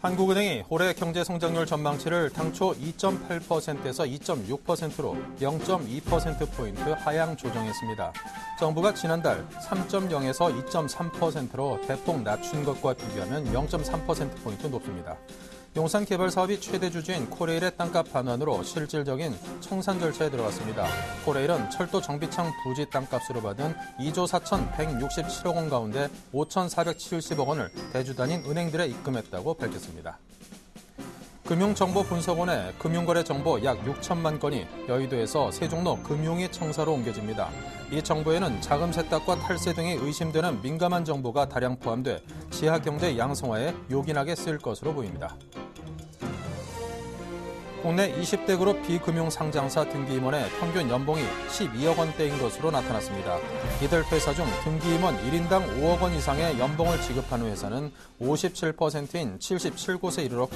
한국은행이 올해 경제 성장률 전망치를 당초 2.8%에서 2.6%로 0.2%포인트 하향 조정했습니다. 정부가 지난달 3.0에서 2.3%로 대폭 낮춘 것과 비교하면 0.3%포인트 높습니다. 용산 개발 사업이 최대 주주인 코레일의 땅값 반환으로 실질적인 청산 절차에 들어갔습니다. 코레일은 철도 정비창 부지 땅값으로 받은 2조 4,167억 원 가운데 5,470억 원을 대주단인 은행들에 입금했다고 밝혔습니다. 금융정보분석원의 금융거래 정보 약 6천만 건이 여의도에서 세종로 금융위 청사로 옮겨집니다. 이 정보에는 자금 세탁과 탈세 등이 의심되는 민감한 정보가 다량 포함돼 지하경제 양성화에 요긴하게 쓰일 것으로 보입니다. 국내 20대 그룹 비금융 상장사 등기임원의 평균 연봉이 12억 원대인 것으로 나타났습니다. 이들 회사 중 등기임원 1인당 5억 원 이상의 연봉을 지급하는 회사는 57%인 77곳에 이르렀고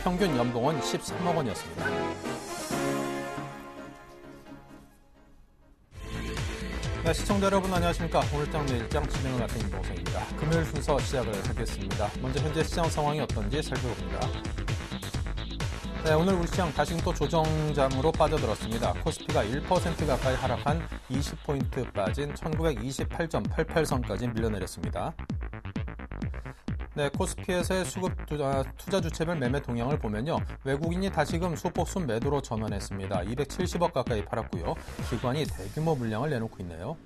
평균 연봉은 13억 원이었습니다. 네, 시청자 여러분 안녕하십니까. 오늘장 내일장 진행을 맡은 임동석입니다. 금요일 순서 시작을 하겠습니다. 먼저 현재 시장 상황이 어떤지 살펴봅니다. 네, 오늘 우리 시장 다시금 또 조정장으로 빠져들었습니다. 코스피가 1% 가까이 하락한 20포인트 빠진 1928.88선까지 밀려내렸습니다. 네, 코스피에서의 수급 투자 주체별 매매 동향을 보면요. 외국인이 다시금 소폭 순매도로 전환했습니다. 270억 가까이 팔았고요. 기관이 대규모 물량을 내놓고 있네요.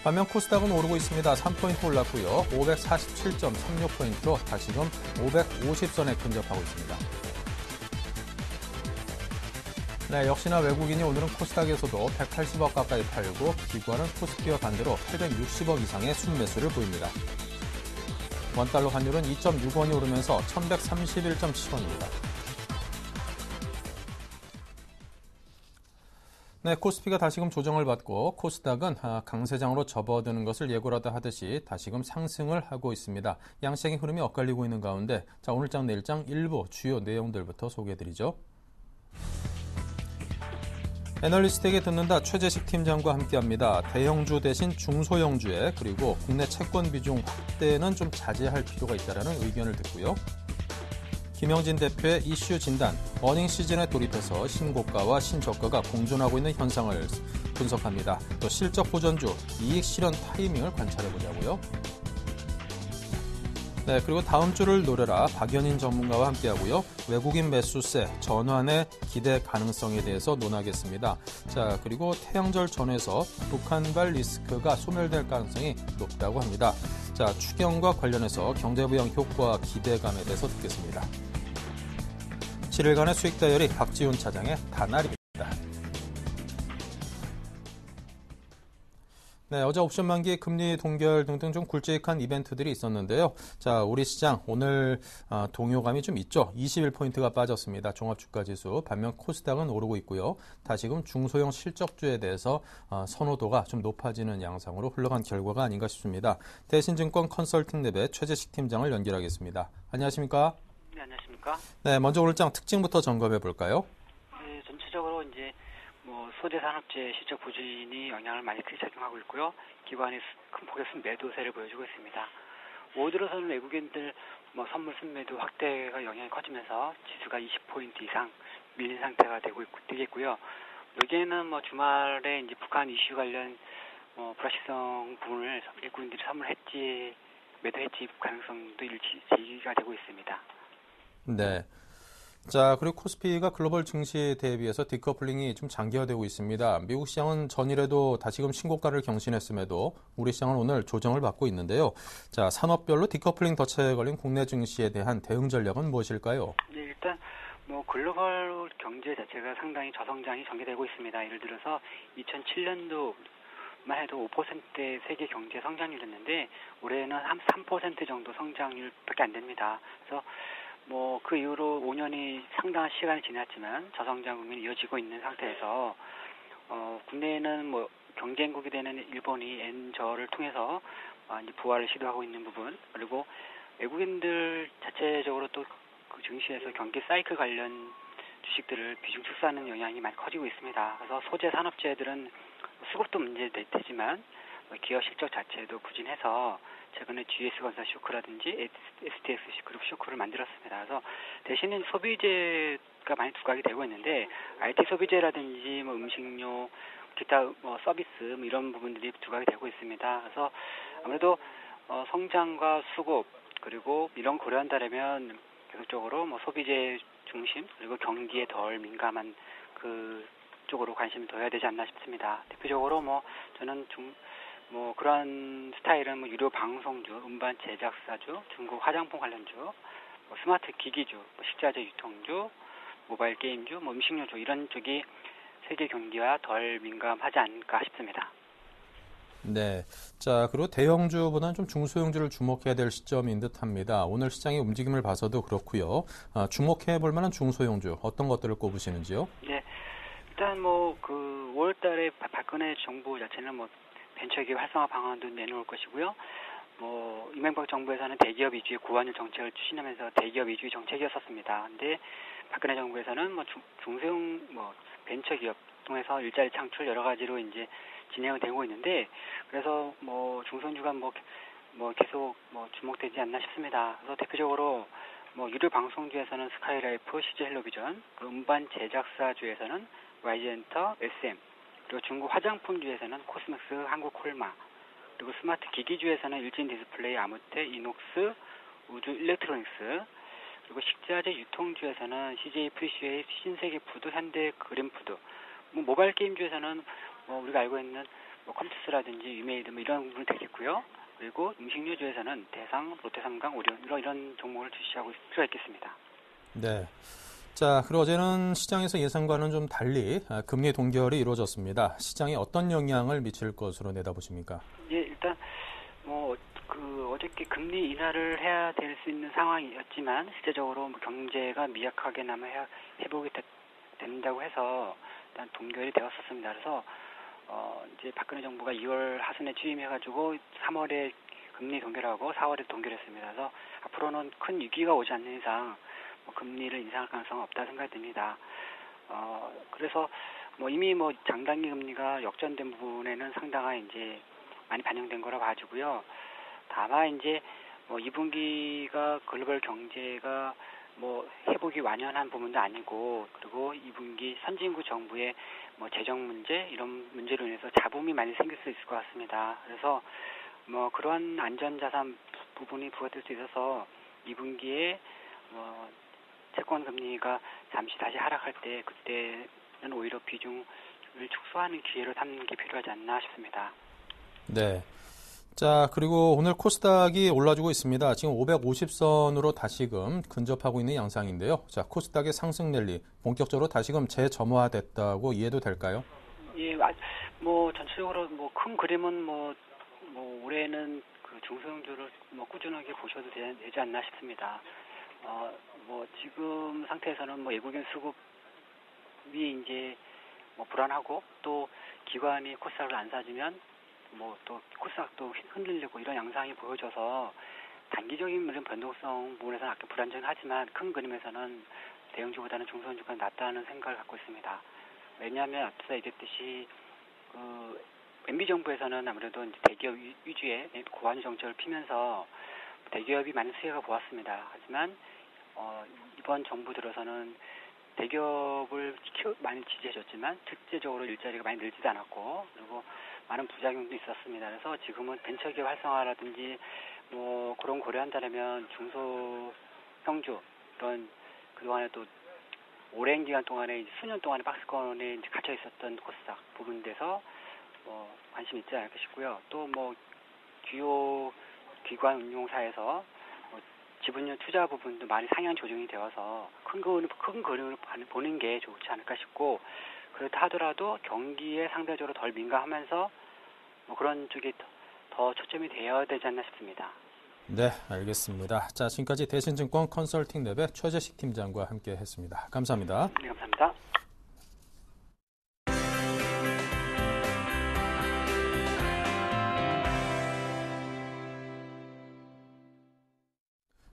반면 코스닥은 오르고 있습니다. 3포인트 올랐고요. 547.36포인트로 다시금 550선에 근접하고 있습니다. 네, 역시나 외국인이 오늘은 코스닥에서도 180억 가까이 팔고 기관은 코스피와 반대로 860억 이상의 순매수를 보입니다. 원달러 환율은 2.6원이 오르면서 1131.7원입니다. 네, 코스피가 다시금 조정을 받고 코스닥은 강세장으로 접어드는 것을 예고라도 하듯이 다시금 상승을 하고 있습니다. 양시장의 흐름이 엇갈리고 있는 가운데 자, 오늘장 내일장 일부 주요 내용들부터 소개해드리죠. 애널리스트에게 듣는다 최재식 팀장과 함께합니다. 대형주 대신 중소형주에 그리고 국내 채권 비중 확대는 좀 자제할 필요가 있다는 의견을 듣고요. 김영진 대표의 이슈 진단, 어닝 시즌에 돌입해서 신고가와 신저가가 공존하고 있는 현상을 분석합니다. 또 실적 호전주, 이익 실현 타이밍을 관찰해보자고요. 네, 그리고 다음 주를 노려라 박연인 전문가와 함께하고요. 외국인 매수세 전환의 기대 가능성에 대해서 논하겠습니다. 자, 그리고 태양절 전후에서 북한발 리스크가 소멸될 가능성이 높다고 합니다. 자, 추경과 관련해서 경제부양 효과 기대감에 대해서 듣겠습니다. 7일간의 수익 다이어리 박지훈 차장의 다날입니다. 네, 어제 옵션 만기 금리 동결 등등 좀 굵직한 이벤트들이 있었는데요. 자, 우리 시장 오늘 동요감이 좀 있죠. 21포인트가 빠졌습니다. 종합주가지수. 반면 코스닥은 오르고 있고요. 다시금 중소형 실적주에 대해서 선호도가 좀 높아지는 양상으로 흘러간 결과가 아닌가 싶습니다. 대신증권 컨설팅랩의 최재식 팀장을 연결하겠습니다. 안녕하십니까? 네, 안녕하십니까? 네, 먼저 오늘장 특징부터 점검해 볼까요? 네, 전체적으로 이제 소재 산업재 실적 부진이 영향을 많이 크게 작용하고 있고요. 기관이 큰 폭의 순매도세를 보여주고 있습니다. 올 들어서는 외국인들 선물 순매도 확대가 영향이 커지면서 지수가 20포인트 이상 밀린 상태가 되겠고요. 여기에는 주말에 이제 북한 이슈 관련 불확실성 부분을 외국인들이 선물했지 매도했지 가능성도 제기가 되고 있습니다. 네. 자, 그리고 코스피가 글로벌 증시에 대비해서 디커플링이 좀 장기화되고 있습니다. 미국 시장은 전일에도 다시금 신고가를 경신했음에도 우리 시장은 오늘 조정을 받고 있는데요. 자, 산업별로 디커플링 덫에 걸린 국내 증시에 대한 대응 전략은 무엇일까요? 네, 일단 글로벌 경제 자체가 상당히 저성장이 전개되고 있습니다. 예를 들어서 2007년도만 해도 5%의 세계 경제 성장률이었는데 올해는 한 3% 정도 성장률밖에 안 됩니다. 그래서 그 이후로 5년이 상당한 시간이 지났지만 저성장 국면이 이어지고 있는 상태에서 국내에는 경쟁국이 되는 일본이 엔저를 통해서 이제 부활을 시도하고 있는 부분, 그리고 외국인들 자체적으로 또 그 증시에서 경기 사이클 관련 주식들을 비중 축소하는 영향이 많이 커지고 있습니다. 그래서 소재 산업재들은 수급도 문제되지만 기업 실적 자체도 부진해서 최근에 GS건설 쇼크라든지 STX 그룹 쇼크를 만들었습니다. 그래서 대신에 소비재가 많이 두각이 되고 있는데 IT 소비재라든지 뭐 음식료, 기타 뭐 서비스 뭐 이런 부분들이 두각이 되고 있습니다. 그래서 아무래도 성장과 수급 그리고 이런 고려한다면 계속적으로 뭐 소비재 중심 그리고 경기에 덜 민감한 그 쪽으로 관심을 둬야 되지 않나 싶습니다. 대표적으로 뭐 저는 뭐 그런 스타일은 뭐 유료 방송주, 음반 제작사주, 중국 화장품 관련주, 뭐 스마트 기기주, 뭐 식자재 유통주, 모바일 게임주, 뭐 음식료주 이런 쪽이 세계 경기와 덜 민감하지 않을까 싶습니다. 네. 자, 그리고 대형주보다는 좀 중소형주를 주목해야 될 시점인 듯합니다. 오늘 시장의 움직임을 봐서도 그렇고요. 주목해 볼 만한 중소형주 어떤 것들을 꼽으시는지요? 네. 일단 뭐 그 5월달에 박근혜 정부 자체는 뭐 벤처기업 활성화 방안도 내놓을 것이고요. 뭐 이명박 정부에서는 대기업 위주의 고환율 정책을 추진하면서 대기업 위주의 정책이었었습니다. 근데 박근혜 정부에서는 뭐 중소형 뭐 벤처기업 통해서 일자리 창출 여러 가지로 이제 진행이 되고 있는데 그래서 뭐 중소형주가 뭐 계속 뭐 주목되지 않나 싶습니다. 그래서 대표적으로 뭐 유료 방송주에서는 스카이라이프, CJ 헬로비전, 음반 제작사주에서는 YG엔터, SM, 그리고 중국 화장품주에서는 코스맥스, 한국콜마, 그리고 스마트 기기주에서는 일진 디스플레이, 아무테, 이녹스, 우주 일렉트로닉스, 그리고 식자재 유통주에서는 CJ 프리시웨이, 신세계푸드, 현대 그린푸드, 뭐 모바일 게임주에서는 뭐 우리가 알고 있는 뭐 컴투스라든지 유메이드 뭐 이런 부분이 되겠고요. 그리고 음식료주에서는 대상, 롯데삼강, 오리온 이런 종목을 주시하고 있을 필요가 있겠습니다. 네. 자, 그리고 어제는 시장에서 예상과는 좀 달리 금리 동결이 이루어졌습니다. 시장에 어떤 영향을 미칠 것으로 내다보십니까? 예, 일단 뭐 그 어저께 금리 인하를 해야 될 수 있는 상황이었지만 실제적으로 뭐 경제가 미약하게나마 회복이 된다고 해서 일단 동결이 되었었습니다. 그래서 이제 박근혜 정부가 2월 하순에 취임해가지고 3월에 금리 동결하고 4월에 동결했습니다. 그래서 앞으로는 큰 위기가 오지 않는 이상 뭐 금리를 인상할 가능성은 없다 생각이 듭니다. 그래서 뭐 이미 뭐 장단기 금리가 역전된 부분에는 상당한 이제 많이 반영된 거라 봐지고요. 다만 이제 뭐 2분기가 글로벌 경제가 뭐 회복이 완연한 부분도 아니고 그리고 2분기 선진국 정부의 뭐 재정 문제 이런 문제로 인해서 잡음이 많이 생길 수 있을 것 같습니다. 그래서 뭐 그러한 안전자산 부분이 부과될 수 있어서 2분기에 채권 금리가 잠시 다시 하락할 때 그때는 오히려 비중을 축소하는 기회로 삼는 게 필요하지 않나 싶습니다. 네. 자, 그리고 오늘 코스닥이 올라주고 있습니다. 지금 550선으로 다시금 근접하고 있는 양상인데요. 자, 코스닥의 상승 랠리 본격적으로 다시금 재점화됐다고 이해도 될까요? 예, 뭐 전체적으로 뭐 큰 그림은 뭐 올해는 그 중소형주를 뭐 꾸준하게 보셔도 되지 않나 싶습니다. 뭐 지금 상태에서는 뭐 외국인 수급이 이제 뭐 불안하고 또 기관이 코스닥을 안 사주면 뭐 또 코스닥도 흔들리고 이런 양상이 보여져서 단기적인 이런 변동성 부분에서는 약간 불안정은 하지만 큰 그림에서는 대형주보다는 중소형주가 낫다는 생각을 갖고 있습니다. 왜냐하면 앞서 얘기했듯이 MB 정부에서는 아무래도 이제 대기업 위주의 고환율 정책을 피면서 대기업이 많은 수혜가 보았습니다. 하지만 이번 정부 들어서는 대기업을 많이 지지해줬지만 실제적으로 일자리가 많이 늘지도 않았고 그리고 많은 부작용도 있었습니다. 그래서 지금은 벤처기업 활성화라든지 뭐 그런 고려한다면 중소형주 이런 그동안에 또 오랜 기간 동안에 수년 동안에 박스권에 이제 갇혀 있었던 코스닥 부분에서 관심 있지 않을까 싶고요. 또 뭐 주요 기관 운용사에서 지분율 투자 부분도 많이 상향 조정이 되어서 큰 그림을 보는 게 좋지 않을까 싶고 그렇다 하더라도 경기에 상대적으로 덜 민감하면서 뭐 그런 쪽이 더 초점이 되어야 되지 않나 싶습니다. 네, 알겠습니다. 자, 지금까지 대신증권 컨설팅랩의 최재식 팀장과 함께했습니다. 감사합니다. 네, 감사합니다.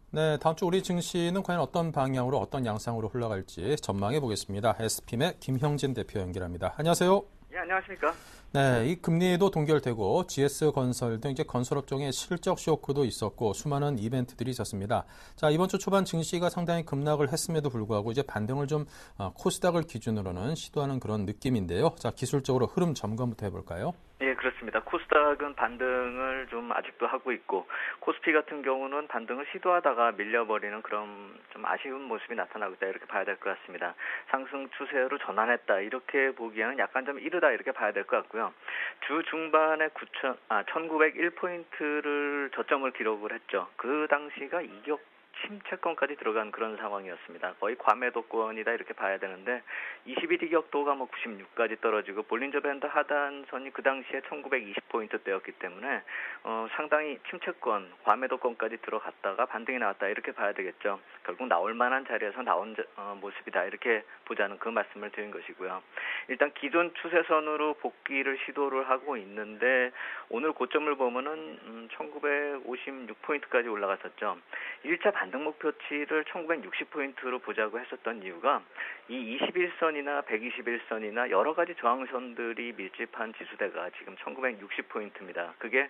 네, 다음 주 우리 증시는 과연 어떤 방향으로 어떤 양상으로 흘러갈지 전망해 보겠습니다. SPM의 김형진 대표 연결합니다. 안녕하세요. 예, 네, 안녕하십니까? 네, 이 금리도 동결되고 GS건설 등 이제 건설업종의 실적 쇼크도 있었고 수많은 이벤트들이 있었습니다. 자, 이번 주 초반 증시가 상당히 급락을 했음에도 불구하고 이제 반등을 좀 코스닥을 기준으로는 시도하는 그런 느낌인데요. 자, 기술적으로 흐름 점검부터 해볼까요? 예, 그렇습니다. 코스닥은 반등을 좀 아직도 하고 있고, 코스피 같은 경우는 반등을 시도하다가 밀려버리는 그런 좀 아쉬운 모습이 나타나고 있다, 이렇게 봐야 될 것 같습니다. 상승 추세로 전환했다, 이렇게 보기에는 약간 좀 이르다, 이렇게 봐야 될 것 같고요. 주 중반에 1901포인트를 저점을 기록을 했죠. 그 당시가 이격 침체권까지 들어간 그런 상황이었습니다. 거의 과매도권이다, 이렇게 봐야 되는데 21 이격도가 96까지 떨어지고 볼린저 밴드 하단선이 그 당시에 1920포인트대였기 때문에 상당히 침체권, 과매도권까지 들어갔다가 반등이 나왔다, 이렇게 봐야 되겠죠. 결국 나올 만한 자리에서 나온 모습이다, 이렇게 보자는 그 말씀을 드린 것이고요. 일단 기존 추세선으로 복귀를 시도를 하고 있는데 오늘 고점을 보면은 1956포인트까지 올라갔었죠. 1차 반등 목표치를 1960포인트로 보자고 했었던 이유가 이 21선이나 121선이나 여러 가지 저항선들이 밀집한 지수대가 지금 1960포인트입니다. 그게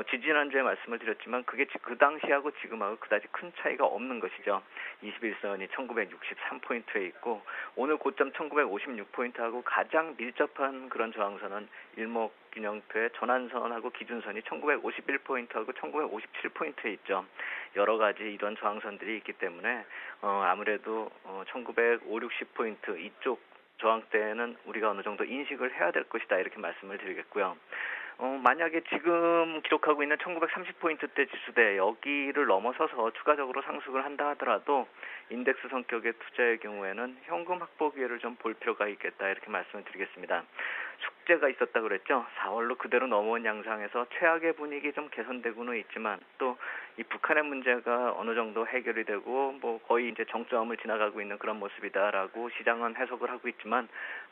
지지난주에 말씀을 드렸지만 그게 그 당시하고 지금하고 그다지 큰 차이가 없는 것이죠. 21선이 1963포인트에 있고 오늘 고점 1956포인트하고 가장 밀접한 그런 저항선은 일목균형표의 전환선하고 기준선이 1951포인트하고 1957포인트에 있죠. 여러 가지 이런 저항선들이 있기 때문에 아무래도 1950, 60포인트 이쪽 저항대는 우리가 어느 정도 인식을 해야 될 것이다, 이렇게 말씀을 드리겠고요. 만약에 지금 기록하고 있는 1930포인트대 지수대 여기를 넘어서서 추가적으로 상승을 한다 하더라도 인덱스 성격의 투자의 경우에는 현금 확보 기회를 좀 볼 필요가 있겠다, 이렇게 말씀을 드리겠습니다. 숙제가 있었다 그랬죠. 4월로 그대로 넘어온 양상에서 최악의 분위기 좀 개선되고는 있지만 또 이 북한의 문제가 어느 정도 해결이 되고 거의 이제 정점을 지나가고 있는 그런 모습이다라고 시장은 해석을 하고 있지만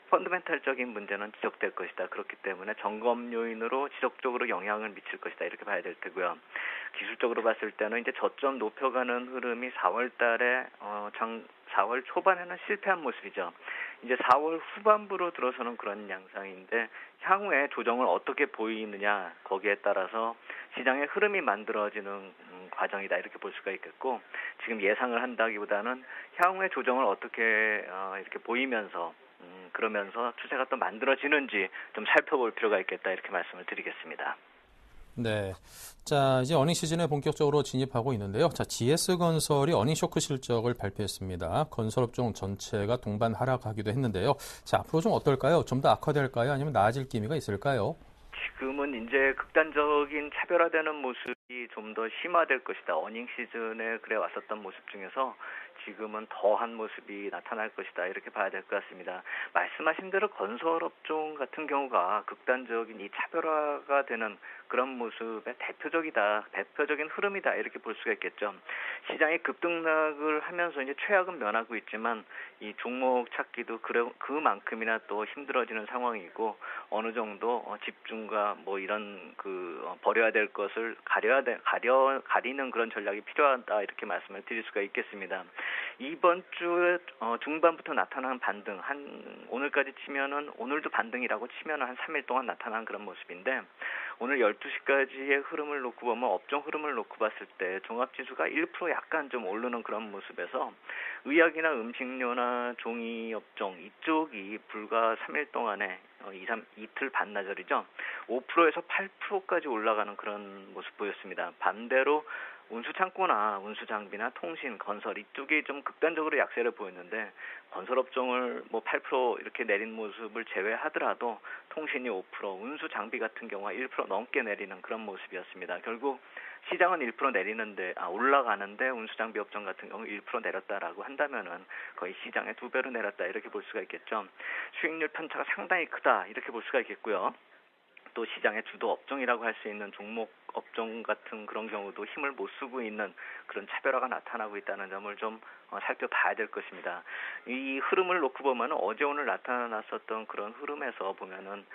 펀더멘탈적인 문제는 지적될 것이다. 그렇기 때문에 점검 요인으로 지속적으로 영향을 미칠 것이다, 이렇게 봐야 될 테고요. 기술적으로 봤을 때는 이제 저점 높여가는 흐름이 4월 달에 4월 초반에는 실패한 모습이죠. 이제 4월 후반부로 들어서는 그런 양상인데 향후에 조정을 어떻게 보이느냐, 거기에 따라서 시장의 흐름이 만들어지는 과정이다, 이렇게 볼 수가 있겠고, 지금 예상을 한다기보다는 향후의 조정을 어떻게 이렇게 보이면서 그러면서 추세가 또 만들어지는지 좀 살펴볼 필요가 있겠다, 이렇게 말씀을 드리겠습니다. 네. 자, 이제 어닝 시즌에 본격적으로 진입하고 있는데요. 자, GS건설이 어닝 쇼크 실적을 발표했습니다. 건설업종 전체가 동반 하락하기도 했는데요. 자, 앞으로 좀 어떨까요? 좀 더 악화될까요? 아니면 나아질 기미가 있을까요? 지금은 이제 극단적인 차별화되는 모습이 좀 더 심화될 것이다. 어닝 시즌에 그래 왔었던 모습 중에서 지금은 더한 모습이 나타날 것이다, 이렇게 봐야 될 것 같습니다. 말씀하신 대로 건설업종 같은 경우가 극단적인 이 차별화가 되는 그런 모습의 대표적인 흐름이다, 이렇게 볼 수가 있겠죠. 시장이 급등락을 하면서 이제 최악은 면하고 있지만 이 종목 찾기도 그만큼이나 또 힘들어지는 상황이고 어느 정도 집중과 이런 버려야 될 것을 가리는 그런 전략이 필요하다, 이렇게 말씀을 드릴 수가 있겠습니다. 이번 주 중반부터 나타난 반등, 오늘까지 치면은 오늘도 반등이라고 치면은 한 3일 동안 나타난 그런 모습인데 오늘 12시까지의 흐름을 놓고 보면 업종 흐름을 놓고 봤을 때 종합지수가 1% 약간 좀 오르는 그런 모습에서 의약이나 음식료나 종이업종 이쪽이 불과 3일 동안에 이틀 반나절이죠. 5%에서 8%까지 올라가는 그런 모습 보였습니다. 반대로 운수창고나 운수장비나 통신, 건설 이쪽이 좀 극단적으로 약세를 보였는데 건설업종을 8% 이렇게 내린 모습을 제외하더라도 통신이 5%, 운수장비 같은 경우가 1% 넘게 내리는 그런 모습이었습니다. 결국 시장은 1% 올라가는데 운수장비 업종 같은 경우 1% 내렸다라고 한다면은 거의 시장의 2배로 내렸다, 이렇게 볼 수가 있겠죠. 수익률 편차가 상당히 크다, 이렇게 볼 수가 있겠고요. 또 시장의 주도 업종이라고 할 수 있는 종목 업종 같은 그런 경우도 힘을 못 쓰고 있는 그런 차별화가 나타나고 있다는 점을 좀 살펴봐야 될 것입니다. 이 흐름을 놓고 보면 어제 오늘 나타났었던 그런 흐름에서 보면은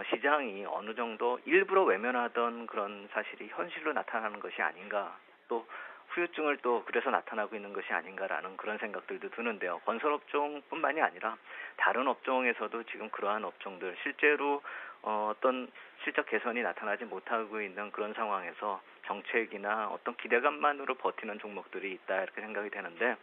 시장이 어느 정도 일부러 외면하던 그런 사실이 현실로 나타나는 것이 아닌가, 또 후유증을 또 그래서 나타나고 있는 것이 아닌가라는 그런 생각들도 드는데요. 건설업종뿐만이 아니라 다른 업종에서도 지금 그러한 업종들 실제로 어떤 실적 개선이 나타나지 못하고 있는 그런 상황에서 정책이나 어떤 기대감만으로 버티는 종목들이 있다 이렇게 생각이 되는데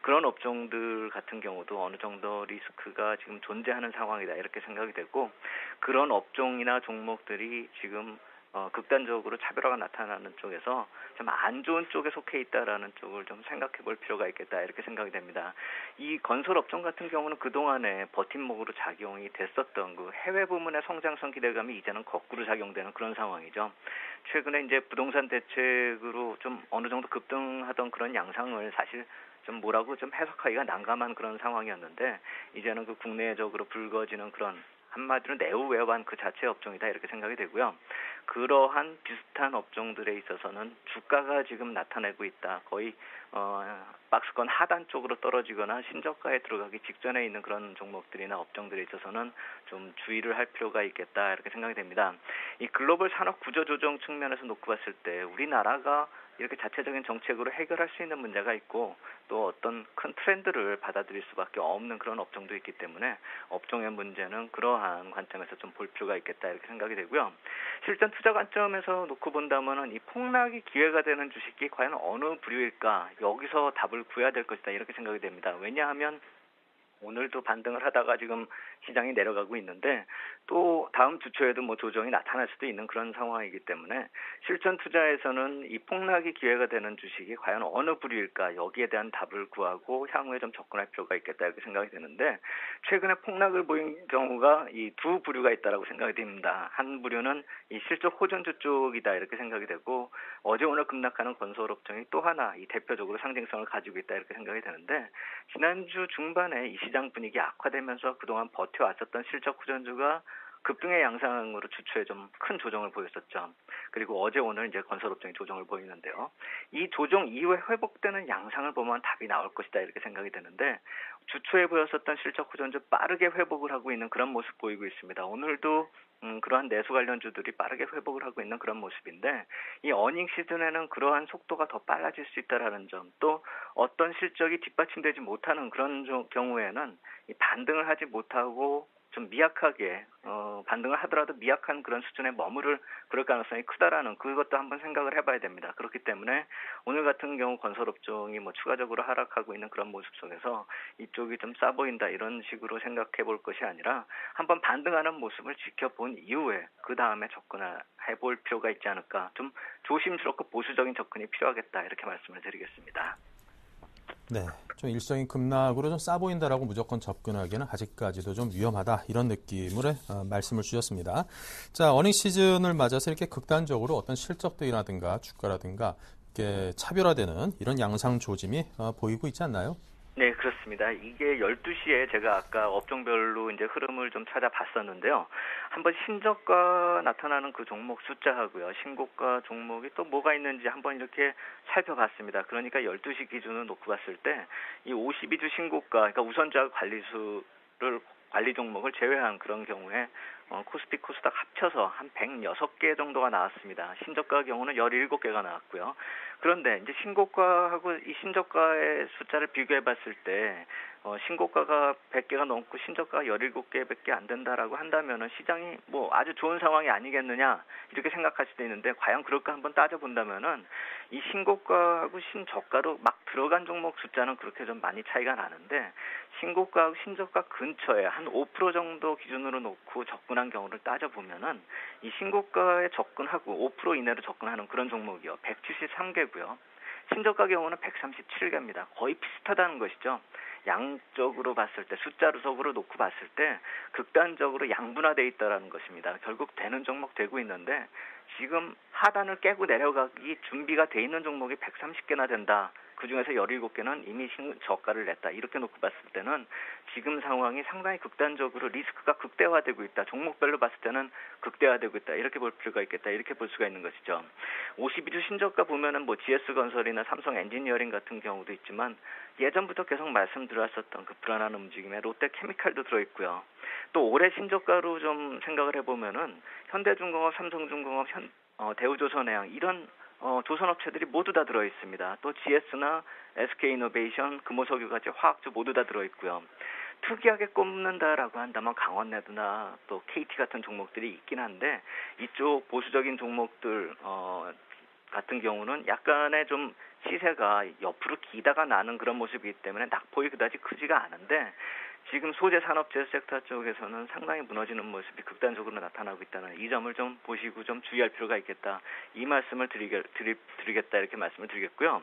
그런 업종들 같은 경우도 어느 정도 리스크가 지금 존재하는 상황이다 이렇게 생각이 되고 그런 업종이나 종목들이 지금 극단적으로 차별화가 나타나는 쪽에서 좀 안 좋은 쪽에 속해 있다라는 쪽을 좀 생각해 볼 필요가 있겠다 이렇게 생각이 됩니다. 이 건설 업종 같은 경우는 그동안에 버팀목으로 작용이 됐었던 그 해외 부문의 성장성 기대감이 이제는 거꾸로 작용되는 그런 상황이죠. 최근에 이제 부동산 대책으로 좀 어느 정도 급등하던 그런 양상을 사실 좀 뭐라고 좀 해석하기가 난감한 그런 상황이었는데 이제는 그 국내적으로 불거지는 그런 한마디로 내후외환 그 자체 업종이다 이렇게 생각이 되고요. 그러한 비슷한 업종들에 있어서는 주가가 지금 나타내고 있다. 거의 박스권 하단 쪽으로 떨어지거나 신저가에 들어가기 직전에 있는 그런 종목들이나 업종들에 있어서는 좀 주의를 할 필요가 있겠다 이렇게 생각이 됩니다. 이 글로벌 산업 구조 조정 측면에서 놓고 봤을 때 우리나라가 이렇게 자체적인 정책으로 해결할 수 있는 문제가 있고 또 어떤 큰 트렌드를 받아들일 수밖에 없는 그런 업종도 있기 때문에 업종의 문제는 그러한 관점에서 좀 볼 필요가 있겠다 이렇게 생각이 되고요. 실전 투자 관점에서 놓고 본다면은 이 폭락이 기회가 되는 주식이 과연 어느 부류일까 여기서 답을 구해야 될 것이다 이렇게 생각이 됩니다. 왜냐하면 오늘도 반등을 하다가 지금 시장이 내려가고 있는데 또 다음 주 초에도 뭐 조정이 나타날 수도 있는 그런 상황이기 때문에 실전 투자에서는 이 폭락이 기회가 되는 주식이 과연 어느 부류일까 여기에 대한 답을 구하고 향후에 좀 접근할 필요가 있겠다 이렇게 생각이 되는데 최근에 폭락을 보인 경우가 이 두 부류가 있다라고 생각이 됩니다. 한 부류는 이 실적 호전주 쪽이다 이렇게 생각이 되고 어제 오늘 급락하는 건설업종이 또 하나 이 대표적으로 상징성을 가지고 있다 이렇게 생각이 되는데 지난주 중반에 이 시장 분위기 악화되면서 그동안 버텨왔었던 실적 후전주가 급등의 양상으로 주초에 좀 큰 조정을 보였었죠. 그리고 어제 오늘 이제 건설업종이 조정을 보이는데요. 이 조정 이후에 회복되는 양상을 보면 답이 나올 것이다 이렇게 생각이 되는데 주초에 보였었던 실적 후전주 빠르게 회복을 하고 있는 그런 모습 보이고 있습니다. 오늘도 그러한 내수 관련주들이 빠르게 회복을 하고 있는 그런 모습인데 이 어닝 시즌에는 그러한 속도가 더 빨라질 수 있다라는 점 또 어떤 실적이 뒷받침되지 못하는 그런 경우에는 이 반등을 하지 못하고 좀 미약하게 반등을 하더라도 미약한 그런 수준에 머무를 그럴 가능성이 크다라는 그것도 한번 생각을 해봐야 됩니다. 그렇기 때문에 오늘 같은 경우 건설업종이 뭐 추가적으로 하락하고 있는 그런 모습 속에서 이쪽이 좀 싸 보인다 이런 식으로 생각해 볼 것이 아니라 한번 반등하는 모습을 지켜본 이후에 그 다음에 접근을 해볼 필요가 있지 않을까 좀 조심스럽고 보수적인 접근이 필요하겠다 이렇게 말씀을 드리겠습니다. 네, 좀 일성이 급락으로 좀 싸 보인다라고 무조건 접근하기는 아직까지도 좀 위험하다 이런 느낌으로 말씀을 주셨습니다. 자, 어닝 시즌을 맞아서 이렇게 극단적으로 어떤 실적들이라든가 주가라든가 이렇게 차별화되는 이런 양상 조짐이 보이고 있지 않나요? 네, 그렇습니다. 이게 12시에 제가 아까 업종별로 이제 흐름을 좀 찾아봤었는데요. 한번 신저가 나타나는 그 종목 숫자하고요. 신고가 종목이 또 뭐가 있는지 한번 이렇게 살펴봤습니다. 그러니까 12시 기준으로 놓고 봤을 때 이 52주 신고가, 그러니까 우선좌 관리 종목을 제외한 그런 경우에 코스피 코스닥 합쳐서 한 106개 정도가 나왔습니다. 신저가 경우는 17개가 나왔고요. 그런데 이제 신고가하고 이 신저가의 숫자를 비교해 봤을 때 신고가가 100개가 넘고 신저가가 17개밖에 안 된다라고 한다면은 시장이 뭐 아주 좋은 상황이 아니겠느냐 이렇게 생각할 수도 있는데 과연 그럴까 한번 따져본다면은 이 신고가하고 신저가로 막 들어간 종목 숫자는 그렇게 좀 많이 차이가 나는데 신고가하고 신저가 근처에 한 5% 정도 기준으로 놓고 접근한 경우를 따져보면은 이 신고가에 접근하고 5% 이내로 접근하는 그런 종목이요. 173개고요. 신저가 경우는 137개입니다. 거의 비슷하다는 것이죠. 양적으로 봤을 때 숫자로석으로 놓고 봤을 때 극단적으로 양분화되어 있다는 것입니다. 결국 되는 종목 되고 있는데 지금 하단을 깨고 내려가기 준비가 돼 있는 종목이 130개나 된다. 그중에서 17개는 이미 저가를 냈다. 이렇게 놓고 봤을 때는 지금 상황이 상당히 극단적으로 리스크가 극대화되고 있다. 종목별로 봤을 때는 극대화되고 있다. 이렇게 볼 필요가 있겠다. 이렇게 볼 수가 있는 것이죠. 52주 신저가 보면은 뭐 GS건설이나 삼성 엔지니어링 같은 경우도 있지만 예전부터 계속 말씀드렸었던 그 불안한 움직임에 롯데케미칼도 들어있고요. 또 올해 신저가로 좀 생각을 해보면은 현대중공업, 삼성중공업, 대우조선해양 이런 조선업체들이 모두 다 들어있습니다. 또 GS나 SK이노베이션, 금호석유같이 화학주 모두 다 들어있고요. 특이하게 꼽는다라고 한다면 강원레드나 또 KT 같은 종목들이 있긴 한데 이쪽 보수적인 종목들 같은 경우는 약간의 좀 시세가 옆으로 기다가 나는 그런 모습이기 때문에 낙폭이 그다지 크지가 않은데 지금 소재 산업재 섹터 쪽에서는 상당히 무너지는 모습이 극단적으로 나타나고 있다는 이 점을 좀 보시고 좀 주의할 필요가 있겠다. 이 말씀을 드리겠다 이렇게 말씀을 드리겠고요.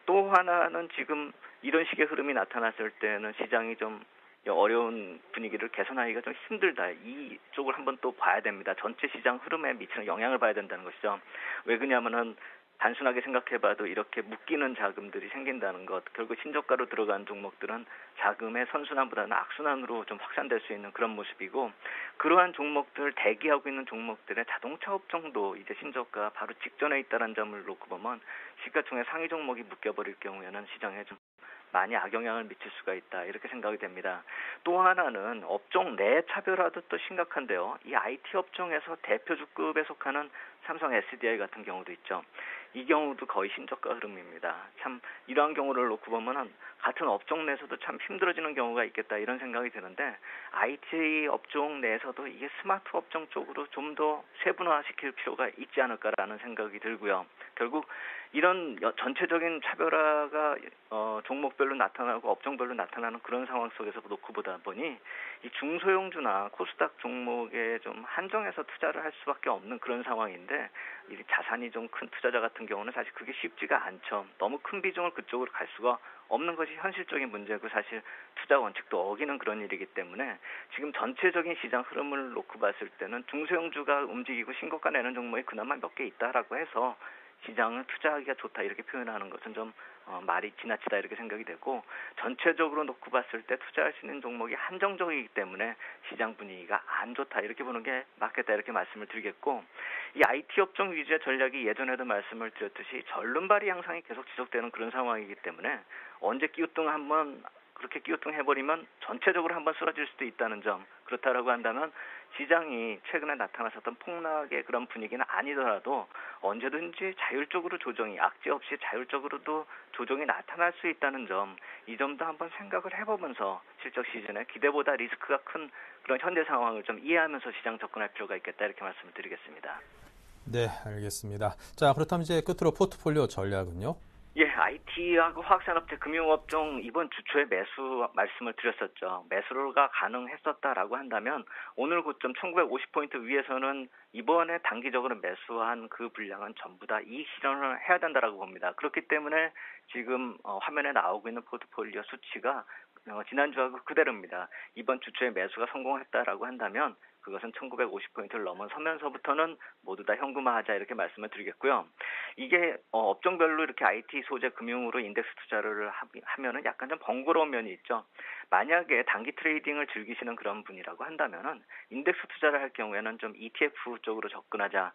또 하나는 지금 이런 식의 흐름이 나타났을 때는 시장이 좀 어려운 분위기를 개선하기가 좀 힘들다. 이쪽을 한번 또 봐야 됩니다. 전체 시장 흐름에 미치는 영향을 봐야 된다는 것이죠. 왜 그러냐면은 단순하게 생각해봐도 이렇게 묶이는 자금들이 생긴다는 것, 결국 신저가로 들어간 종목들은 자금의 선순환보다는 악순환으로 좀 확산될 수 있는 그런 모습이고 그러한 종목들, 대기하고 있는 종목들의 자동차 업종도 이제 신저가 바로 직전에 있다는 점을 놓고 보면 시가총액 상위 종목이 묶여버릴 경우에는 시장에 좀 많이 악영향을 미칠 수가 있다 이렇게 생각이 됩니다. 또 하나는 업종 내 차별화도 또 심각한데요. 이 IT 업종에서 대표주급에 속하는 삼성 SDI 같은 경우도 있죠. 이 경우도 거의 신저가 흐름입니다. 참 이러한 경우를 놓고 보면 같은 업종 내에서도 참 힘들어지는 경우가 있겠다 이런 생각이 드는데 IT 업종 내에서도 이게 스마트 업종 쪽으로 좀 더 세분화시킬 필요가 있지 않을까라는 생각이 들고요. 결국 이런 전체적인 차별화가 종목별로 나타나고 업종별로 나타나는 그런 상황 속에서 놓고 보다 보니 이 중소형주나 코스닥 종목에 좀 한정해서 투자를 할 수밖에 없는 그런 상황인데 이 자산이 좀 큰 투자자 같은 경우는 사실 그게 쉽지가 않죠. 너무 큰 비중을 그쪽으로 갈 수가 없는 것이 현실적인 문제고 사실 투자 원칙도 어기는 그런 일이기 때문에 지금 전체적인 시장 흐름을 놓고 봤을 때는 중소형주가 움직이고 신고가 내는 종목이 그나마 몇 개 있다라고 해서 시장을 투자하기가 좋다 이렇게 표현하는 것은 좀 말이 지나치다 이렇게 생각이 되고 전체적으로 놓고 봤을 때 투자할 수 있는 종목이 한정적이기 때문에 시장 분위기가 안 좋다 이렇게 보는 게 맞겠다 이렇게 말씀을 드리겠고 이 IT 업종 위주의 전략이 예전에도 말씀을 드렸듯이 절름발이 양상이 계속 지속되는 그런 상황이기 때문에 언제 끼우뚱 한번 그렇게 끼우뚱 해버리면 전체적으로 한번 쓰러질 수도 있다는 점 그렇다라고 한다면 시장이 최근에 나타났었던 폭락의 그런 분위기는 아니더라도 언제든지 자율적으로 조정이 악재 없이 자율적으로도 조정이 나타날 수 있다는 점 이 점도 한번 생각을 해보면서 실적 시즌에 기대보다 리스크가 큰 그런 현재 상황을 좀 이해하면서 시장 접근할 필요가 있겠다 이렇게 말씀을 드리겠습니다. 네, 알겠습니다. 자, 그렇다면 이제 끝으로 포트폴리오 전략은요? 예, IT하고 화학산업재 금융업종 이번 주초에 매수 말씀을 드렸었죠. 매수가 가능했었다라고 한다면 오늘 고점 1950포인트 위에서는 이번에 단기적으로 매수한 그 분량은 전부 다 이익 실현을 해야 된다라고 봅니다. 그렇기 때문에 지금 화면에 나오고 있는 포트폴리오 수치가 지난주하고 그대로입니다. 이번 주초에 매수가 성공했다라고 한다면 그것은 1950포인트를 넘어서면서부터는 모두 다 현금화하자 이렇게 말씀을 드리겠고요. 이게 업종별로 이렇게 IT 소재 금융으로 인덱스 투자를 하면은 약간 좀 번거로운 면이 있죠. 만약에 단기 트레이딩을 즐기시는 그런 분이라고 한다면은 인덱스 투자를 할 경우에는 좀 ETF 쪽으로 접근하자.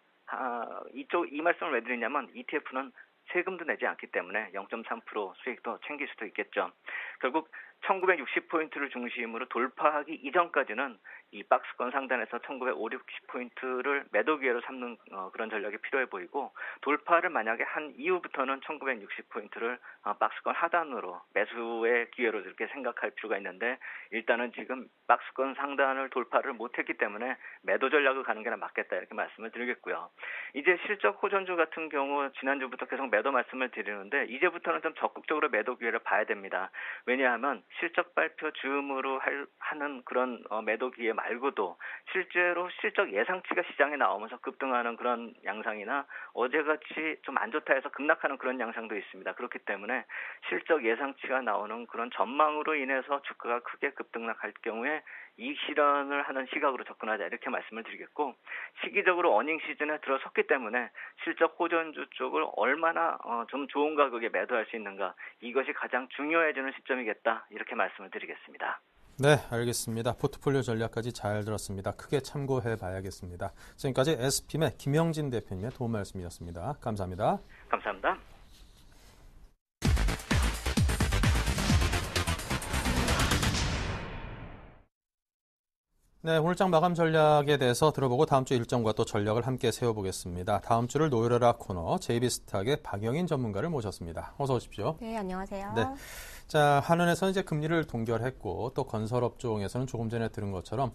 이 말씀을 왜 드리냐면 ETF는 세금도 내지 않기 때문에 0.3% 수익도 챙길 수도 있겠죠. 결국 1960포인트를 중심으로 돌파하기 이전까지는 이 박스권 상단에서 1950포인트를 매도 기회로 삼는 그런 전략이 필요해 보이고 돌파를 만약에 한 이후부터는 1960포인트를 박스권 하단으로 매수의 기회로 이렇게 생각할 필요가 있는데 일단은 지금 박스권 상단을 돌파를 못했기 때문에 매도 전략을 가는 게 맞겠다 이렇게 말씀을 드리겠고요. 이제 실적 호전주 같은 경우 지난주부터 계속 매도 말씀을 드리는데 이제부터는 좀 적극적으로 매도 기회를 봐야 됩니다. 왜냐하면 실적 발표 즈음으로 하는 그런 매도 기회 말고도 실제로 실적 예상치가 시장에 나오면서 급등하는 그런 양상이나 어제같이 좀 안 좋다 해서 급락하는 그런 양상도 있습니다. 그렇기 때문에 실적 예상치가 나오는 그런 전망으로 인해서 주가가 크게 급등락할 경우에 이익 실현을 하는 시각으로 접근하자 이렇게 말씀을 드리겠고 시기적으로 어닝 시즌에 들어섰기 때문에 실적 호전주 쪽을 얼마나 좀 좋은 가격에 매도할 수 있는가 이것이 가장 중요해지는 시점이겠다 이렇게 말씀을 드리겠습니다. 네, 알겠습니다. 포트폴리오 전략까지 잘 들었습니다. 크게 참고해 봐야겠습니다. 지금까지 SPM의 김영진 대표님의 도움 말씀이었습니다. 감사합니다. 감사합니다. 네, 오늘장 마감 전략에 대해서 들어보고 다음 주 일정과 또 전략을 함께 세워보겠습니다. 다음 주를 노려라 코너 JB스탁의 박영인 전문가를 모셨습니다. 어서 오십시오. 네, 안녕하세요. 네. 자, 한은에서는 이제 금리를 동결했고 또 건설업종에서는 조금 전에 들은 것처럼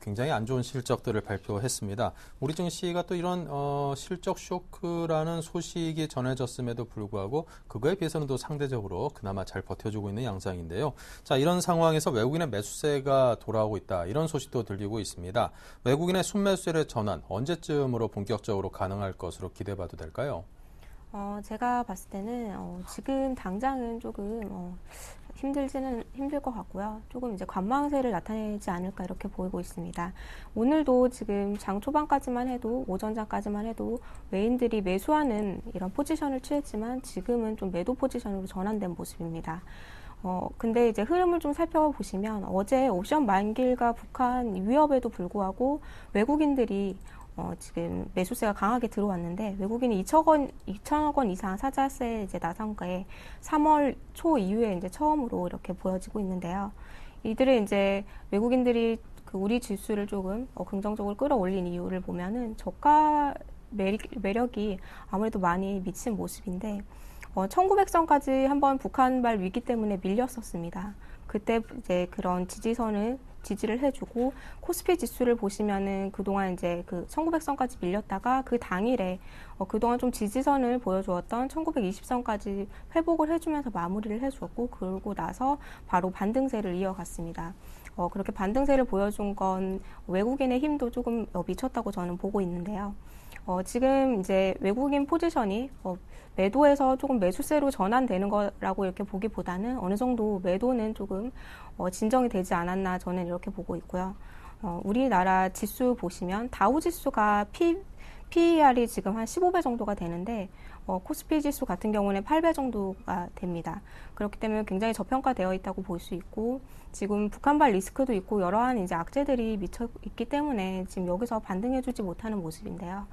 굉장히 안 좋은 실적들을 발표했습니다. 우리 증시가 또 이런 실적 쇼크라는 소식이 전해졌음에도 불구하고 그거에 비해서는 또 상대적으로 그나마 잘 버텨주고 있는 양상인데요. 자, 이런 상황에서 외국인의 매수세가 돌아오고 있다. 이런 소식도 들리고 있습니다. 외국인의 순매수세의 전환 언제쯤으로 본격적으로 가능할 것으로 기대해봐도 될까요? 제가 봤을 때는 지금 당장은 조금 힘들 것 같고요. 조금 이제 관망세를 나타내지 않을까 이렇게 보이고 있습니다. 오늘도 지금 장 초반까지만 해도 오전장까지만 해도 외인들이 매수하는 이런 포지션을 취했지만 지금은 좀 매도 포지션으로 전환된 모습입니다. 근데 이제 흐름을 좀 살펴보시면 어제 옵션 만기일과 북한 위협에도 불구하고 외국인들이 지금 매수세가 강하게 들어왔는데 외국인이 2천억 원 이상 사자세 이제 나선가에 3월 초 이후에 이제 처음으로 이렇게 보여지고 있는데요. 이들은 이제 외국인들이 그 우리 지수를 조금 긍정적으로 끌어올린 이유를 보면은 저가 매력이 아무래도 많이 미친 모습인데 1900선까지 한번 북한발 위기 때문에 밀렸었습니다. 그때 이제 그런 지지를 해주고 코스피 지수를 보시면은 그동안 이제 그 1900선까지 밀렸다가 그 당일에 그동안 좀 지지선을 보여주었던 1920선까지 회복을 해주면서 마무리를 해주었고 그러고 나서 바로 반등세를 이어갔습니다. 그렇게 반등세를 보여준 건 외국인의 힘도 조금 미쳤다고 저는 보고 있는데요. 지금 이제 외국인 포지션이 매도에서 조금 매수세로 전환되는 거라고 이렇게 보기보다는 어느 정도 매도는 조금 진정이 되지 않았나 저는 이렇게 보고 있고요. 우리나라 지수 보시면 다우 지수가 PER이 지금 한 15배 정도가 되는데 코스피 지수 같은 경우는 8배 정도가 됩니다. 그렇기 때문에 굉장히 저평가되어 있다고 볼 수 있고 지금 북한발 리스크도 있고 여러한 이제 악재들이 미쳐 있기 때문에 지금 여기서 반등해주지 못하는 모습인데요.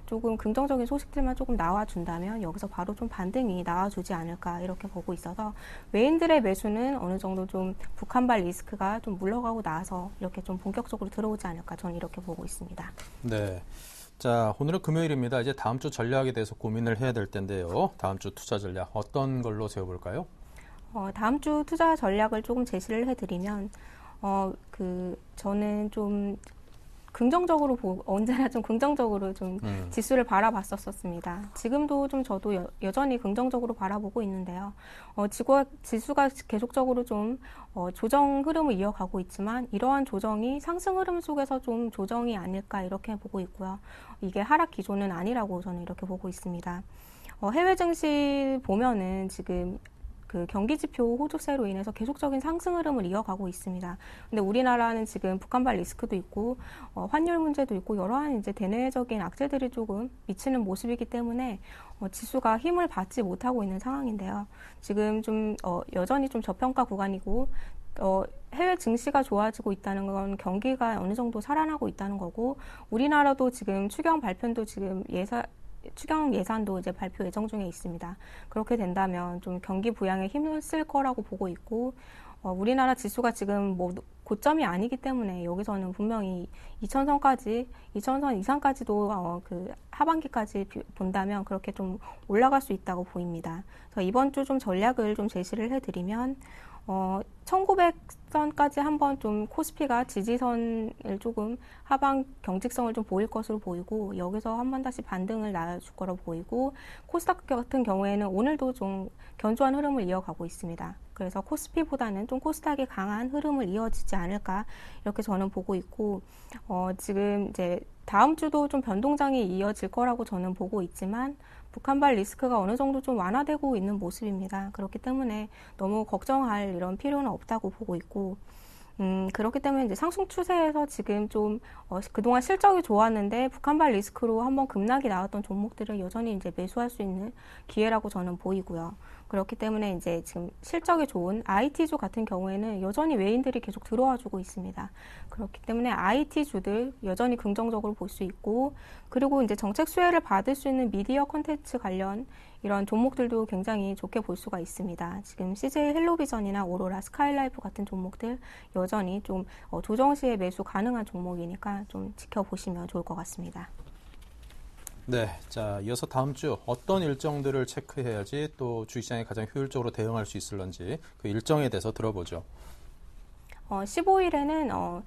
조금 긍정적인 소식들만 조금 나와준다면 여기서 바로 좀 반등이 나와주지 않을까 이렇게 보고 있어서 외인들의 매수는 어느 정도 좀 북한발 리스크가 좀 물러가고 나서 이렇게 좀 본격적으로 들어오지 않을까 저는 이렇게 보고 있습니다. 네. 자, 오늘은 금요일입니다. 이제 다음 주 전략에 대해서 고민을 해야 될 텐데요. 다음 주 투자 전략 어떤 걸로 세워볼까요? 다음 주 투자 전략을 조금 제시를 해드리면, 저는 좀 긍정적으로 언제나 좀 긍정적으로 좀 지수를 바라봤었습니다. 지금도 좀 저도 여전히 긍정적으로 바라보고 있는데요. 지수가 계속적으로 좀 조정 흐름을 이어가고 있지만 이러한 조정이 상승 흐름 속에서 좀 조정이 아닐까 이렇게 보고 있고요. 이게 하락 기조는 아니라고 저는 이렇게 보고 있습니다. 해외 증시 보면은 지금 그 경기지표 호조세로 인해서 계속적인 상승 흐름을 이어가고 있습니다. 근데 우리나라는 지금 북한발 리스크도 있고 환율 문제도 있고 여러한 이제 대내적인 악재들이 조금 미치는 모습이기 때문에 지수가 힘을 받지 못하고 있는 상황인데요. 지금 좀 여전히 좀 저평가 구간이고 해외 증시가 좋아지고 있다는 건 경기가 어느 정도 살아나고 있다는 거고 우리나라도 지금 추경 발표도 지금 추경 예산도 이제 발표 예정 중에 있습니다. 그렇게 된다면 좀 경기 부양에 힘을 쓸 거라고 보고 있고, 우리나라 지수가 지금 뭐 고점이 아니기 때문에 여기서는 분명히 2000선 이상까지도 그 하반기까지 본다면 그렇게 좀 올라갈 수 있다고 보입니다. 그래서 이번 주 좀 전략을 좀 제시를 해드리면, 1900선까지 한번 좀 코스피가 지지선을 조금 하방 경직성을 좀 보일 것으로 보이고 여기서 한번 다시 반등을 나줄 거로 보이고 코스닥 같은 경우에는 오늘도 좀 견조한 흐름을 이어가고 있습니다. 그래서 코스피보다는 좀 코스닥이 강한 흐름을 이어지지 않을까 이렇게 저는 보고 있고 지금 이제 다음 주도 좀 변동장이 이어질 거라고 저는 보고 있지만 북한발 리스크가 어느 정도 좀 완화되고 있는 모습입니다. 그렇기 때문에 너무 걱정할 이런 필요는 없다고 보고 있고 그렇기 때문에 이제 상승 추세에서 지금 좀 그동안 실적이 좋았는데 북한발 리스크로 한번 급락이 나왔던 종목들을 여전히 이제 매수할 수 있는 기회라고 저는 보이고요. 그렇기 때문에 이제 지금 실적이 좋은 IT주 같은 경우에는 여전히 외인들이 계속 들어와주고 있습니다. 그렇기 때문에 IT주들 여전히 긍정적으로 볼 수 있고, 그리고 이제 정책 수혜를 받을 수 있는 미디어 콘텐츠 관련 이런 종목들도 굉장히 좋게 볼 수가 있습니다. 지금 CJ 헬로비전이나 오로라, 스카이라이프 같은 종목들 여전히 좀 조정 시에 매수 가능한 종목이니까 좀 지켜보시면 좋을 것 같습니다. 네, 자 이어서 다음 주 어떤 일정들을 체크해야지 또 주식시장에 가장 효율적으로 대응할 수 있을런지 그 일정에 대해서 들어보죠. 15일에는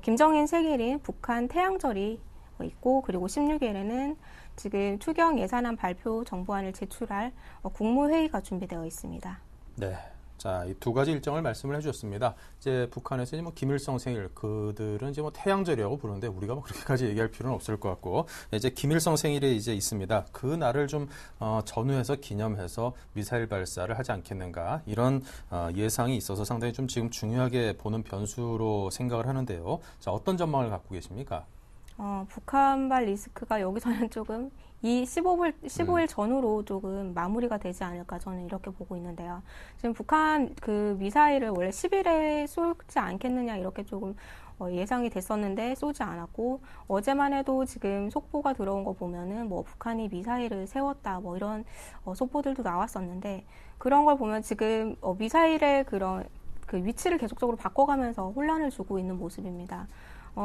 김정인 생일인 북한 태양절이 있고, 그리고 16일에는 지금 추경 예산안 발표 정부안을 제출할 국무회의가 준비되어 있습니다. 네. 자, 이 두 가지 일정을 말씀을 해주셨습니다. 이제 북한에서 뭐 김일성 생일, 그들은 이제 뭐 태양절이라고 부르는데 우리가 뭐 그렇게까지 얘기할 필요는 없을 것 같고, 이제 김일성 생일이 이제 있습니다. 그 날을 좀 전후해서 기념해서 미사일 발사를 하지 않겠는가, 이런 예상이 있어서 상당히 좀 지금 중요하게 보는 변수로 생각을 하는데요. 자, 어떤 전망을 갖고 계십니까? 북한발 리스크가 여기서는 조금 이 15일 전후로 조금 마무리가 되지 않을까, 저는 이렇게 보고 있는데요. 지금 북한 그 미사일을 원래 10일에 쏘지 않겠느냐 이렇게 조금 예상이 됐었는데 쏘지 않았고, 어제만 해도 지금 속보가 들어온 거 보면은 뭐 북한이 미사일을 세웠다 뭐 이런 속보들도 나왔었는데, 그런 걸 보면 지금 미사일의 그런 그 위치를 계속적으로 바꿔가면서 혼란을 주고 있는 모습입니다.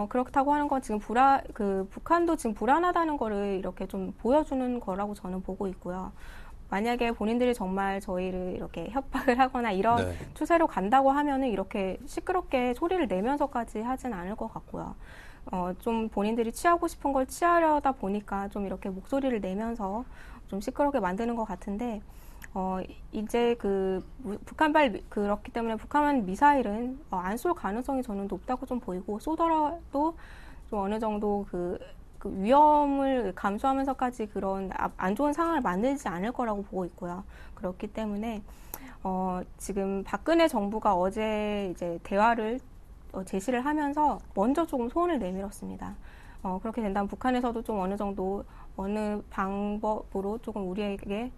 그렇다고 하는 건 지금 북한도 지금 불안하다는 거를 이렇게 좀 보여주는 거라고 저는 보고 있고요. 만약에 본인들이 정말 저희를 이렇게 협박을 하거나 이런 추세로 간다고 하면은 이렇게 시끄럽게 소리를 내면서까지 하진 않을 것 같고요. 좀 본인들이 취하고 싶은 걸 취하려다 보니까 좀 이렇게 목소리를 내면서 좀 시끄럽게 만드는 것 같은데, 이제 그렇기 때문에 북한 미사일은 안 쏠 가능성이 저는 높다고 좀 보이고, 쏘더라도 좀 어느 정도 그 위험을 감수하면서까지 그런 안 좋은 상황을 만들지 않을 거라고 보고 있고요. 그렇기 때문에 지금 박근혜 정부가 어제 이제 대화를 제시를 하면서 먼저 조금 손을 내밀었습니다. 그렇게 된다면 북한에서도 좀 어느 정도 어느 방법으로 조금 우리에게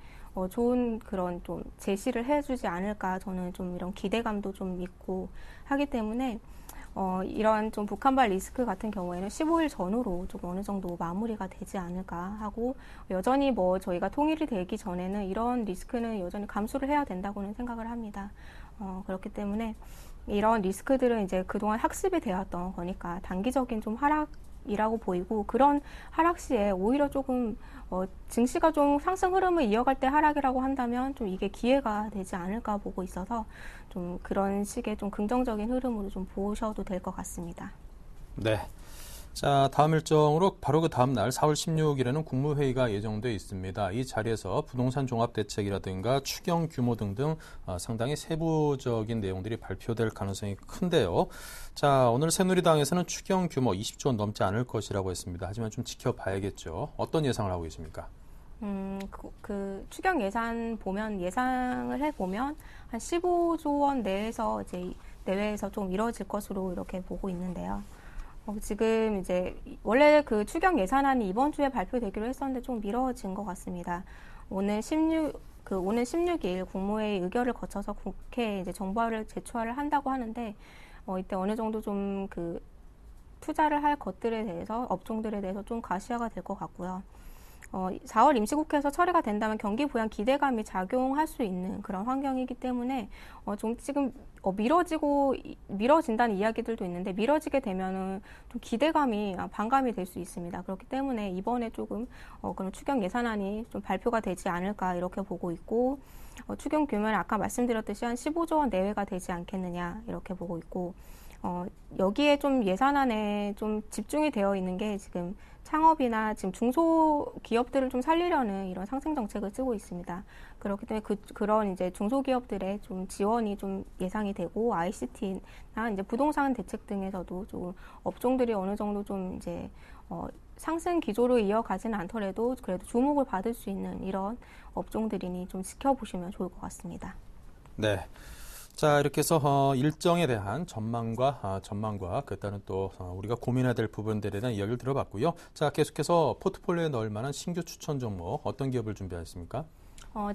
좋은 그런 좀 제시를 해주지 않을까, 저는 좀 이런 기대감도 좀 있고 하기 때문에 이러한 좀 북한발 리스크 같은 경우에는 15일 전후로 좀 어느 정도 마무리가 되지 않을까 하고, 여전히 뭐 저희가 통일이 되기 전에는 이런 리스크는 여전히 감수를 해야 된다고는 생각을 합니다. 그렇기 때문에 이런 리스크들은 이제 그동안 학습이 되었던 거니까 단기적인 좀 하락이라고 보이고, 그런 하락 시에 오히려 조금 증시가 좀 상승 흐름을 이어갈 때 하락이라고 한다면 좀 이게 기회가 되지 않을까 보고 있어서 좀 그런 식의 좀 긍정적인 흐름으로 좀 보셔도 될 것 같습니다. 네. 자, 다음 일정으로 바로 그 다음 날 4월 16일에는 국무회의가 예정되어 있습니다. 이 자리에서 부동산 종합대책이라든가 추경 규모 등등 상당히 세부적인 내용들이 발표될 가능성이 큰데요. 자, 오늘 새누리당에서는 추경 규모 20조 원 넘지 않을 것이라고 했습니다. 하지만 좀 지켜봐야겠죠. 어떤 예상을 하고 계십니까? 그 추경 예산 보면, 예상을 해보면 한 15조 원 내에서 이제 내외에서 좀 이뤄질 것으로 이렇게 보고 있는데요. 지금 이제 원래 그 추경 예산안이 이번 주에 발표되기로 했었는데 좀 미뤄진 것 같습니다. 오는 16일 국무회의 의결을 거쳐서 국회에 이제 정부안을 제출을 한다고 하는데, 이때 어느 정도 좀 그 투자를 할 것들에 대해서, 업종들에 대해서 좀 가시화가 될 것 같고요. 4월 임시국회에서 처리가 된다면 경기 부양 기대감이 작용할 수 있는 그런 환경이기 때문에 좀 지금 미뤄진다는 이야기들도 있는데, 미뤄지게 되면은 좀 기대감이 반감이 될 수 있습니다. 그렇기 때문에 이번에 조금 그런 추경 예산안이 좀 발표가 되지 않을까 이렇게 보고 있고, 추경 규모는 아까 말씀드렸듯이 한 15조 원 내외가 되지 않겠느냐 이렇게 보고 있고, 여기에 좀 예산안에 좀 집중이 되어 있는 게 지금 창업이나 지금 중소기업들을 좀 살리려는 이런 상생 정책을 쓰고 있습니다. 그렇기 때문에 그런 이제 중소기업들의 좀 지원이 좀 예상이 되고, ICT나 이제 부동산 대책 등에서도 좀 업종들이 어느 정도 좀 이제 상승 기조로 이어가지는 않더라도 그래도 주목을 받을 수 있는 이런 업종들이니 좀 지켜보시면 좋을 것 같습니다. 네. 자, 이렇게 해서 일정에 대한 전망과 그다는 또 우리가 고민해야 될 부분들에 대한 이야기를 들어봤고요. 자, 계속해서 포트폴리오에 넣을 만한 신규 추천 종목 어떤 기업을 준비하셨습니까?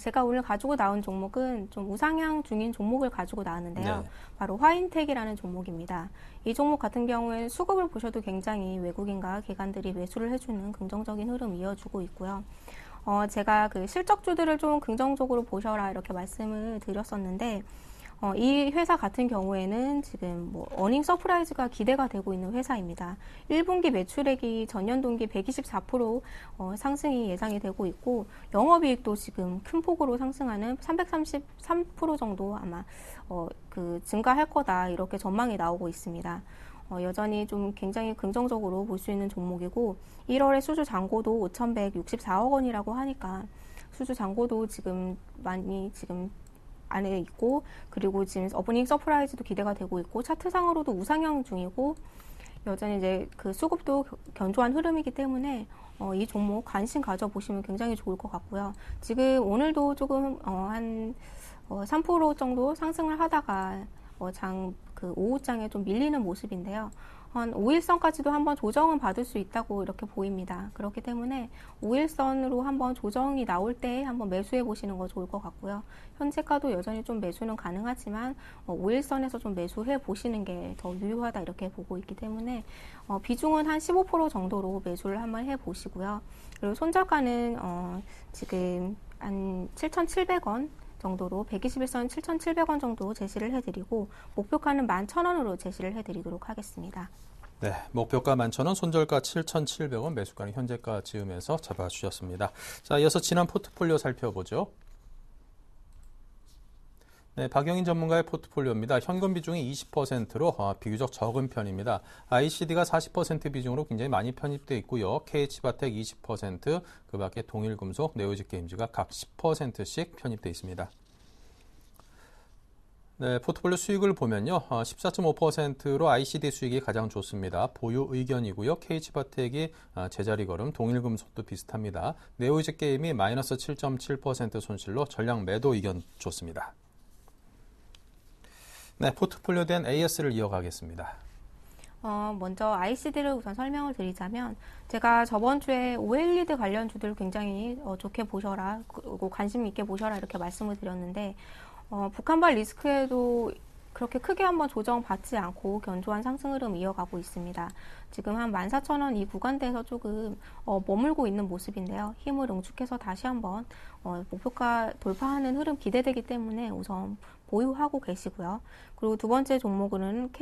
제가 오늘 가지고 나온 종목은 좀 우상향 중인 종목을 가지고 나왔는데요. 네. 바로 화인텍이라는 종목입니다. 이 종목 같은 경우에는 수급을 보셔도 굉장히 외국인과 기관들이 매수를 해주는 긍정적인 흐름 이어주고 있고요. 제가 그 실적주들을 좀 긍정적으로 보셔라 이렇게 말씀을 드렸었는데, 이 회사 같은 경우에는 지금 뭐 어닝 서프라이즈가 기대가 되고 있는 회사입니다. 1분기 매출액이 전년 동기 124% 상승이 예상이 되고 있고, 영업이익도 지금 큰 폭으로 상승하는 333% 정도 아마 그 증가할 거다 이렇게 전망이 나오고 있습니다. 여전히 좀 굉장히 긍정적으로 볼 수 있는 종목이고, 1월에 수주 잔고도 5,164억 원이라고 하니까 수주 잔고도 지금 많이 지금 안에 있고, 그리고 지금 어닝 서프라이즈도 기대가 되고 있고, 차트상으로도 우상향 중이고, 여전히 이제 그 수급도 견조한 흐름이기 때문에 이 종목 관심 가져보시면 굉장히 좋을 것 같고요. 지금 오늘도 조금 한 3% 정도 상승을 하다가 그 오후장에 좀 밀리는 모습인데요. 한 5일선까지도 한번 조정은 받을 수 있다고 이렇게 보입니다. 그렇기 때문에 5일선으로 한번 조정이 나올 때 한번 매수해 보시는 거 좋을 것 같고요. 현재가도 여전히 좀 매수는 가능하지만 5일선에서 좀 매수해 보시는 게 더 유효하다 이렇게 보고 있기 때문에 비중은 한 15% 정도로 매수를 한번 해 보시고요. 그리고 손절가는 지금 한 7,700원 정도로 121선 7,700원 정도 제시를 해드리고, 목표가는 11,000원으로 제시를 해드리도록 하겠습니다. 네, 목표가 11,000원, 손절가 7,700원, 매수가는 현재가 즈음에서 잡아주셨습니다. 자, 이어서 지난 포트폴리오 살펴보죠. 네, 박영인 전문가의 포트폴리오입니다. 현금 비중이 20%로 비교적 적은 편입니다. ICD가 40% 비중으로 굉장히 많이 편입되어 있고요. KH바텍 20%, 그 밖에 동일금속, 네오지게임즈가 각 10%씩 편입되어 있습니다. 네, 포트폴리오 수익을 보면요. 14.5%로 ICD 수익이 가장 좋습니다. 보유 의견이고요. KH바텍이 제자리 걸음, 동일금속도 비슷합니다. 네오지게임이 마이너스 7.7% 손실로 전량 매도 의견 좋습니다. 네, 포트폴리오에 대한 AS를 이어가겠습니다. 먼저 ICD를 우선 설명을 드리자면, 제가 저번 주에 OLED 관련 주들 굉장히 좋게 보셔라, 그리고 관심 있게 보셔라 이렇게 말씀을 드렸는데, 북한발 리스크에도 그렇게 크게 한번 조정받지 않고 견조한 상승 흐름 이어가고 있습니다. 지금 한 14,000원 이 구간대에서 조금 머물고 있는 모습인데요. 힘을 응축해서 다시 한번 목표가 돌파하는 흐름 기대되기 때문에 우선 보유하고 계시고요. 그리고 두 번째 종목은